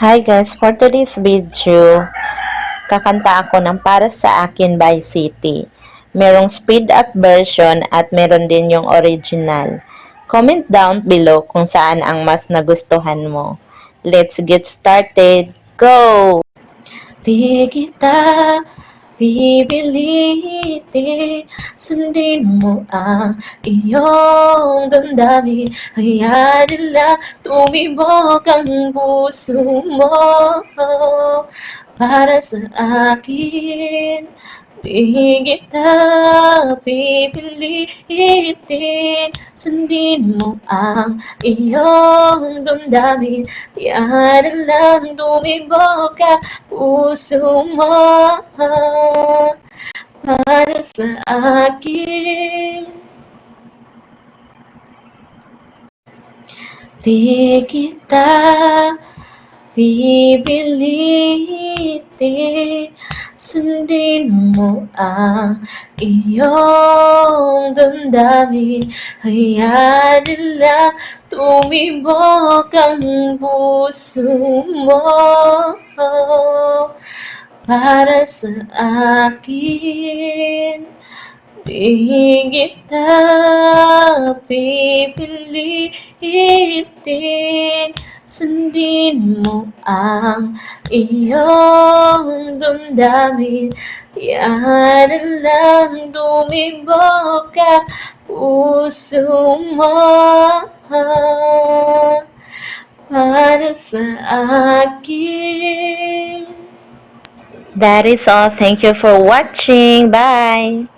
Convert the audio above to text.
Hi guys, for today's video, kakanta ako ng Para Sa Akin by City. Merong speed up version at meron din yung original. Comment down below kung saan ang mas nagustuhan mo. Let's get started. Go! Di kita pipilitin, sundin mo ang iyong damdamin. Hayaan lang tumibok ang puso mo para sa akin. Di kita pipilitin, sundin mo ang iyong damdamin. Hayaan lang tumibok ang puso mo para sa akin. Di kita pipilitin, sundin mo ang iyong damdamin. Hayaan lang tumibok ang puso mo para sa akin. Di kita pipilitin, sundin mo ang iyong damdamin. Yan lang dumibok ang puso mo para sa akin. That is all. Thank you for watching. Bye!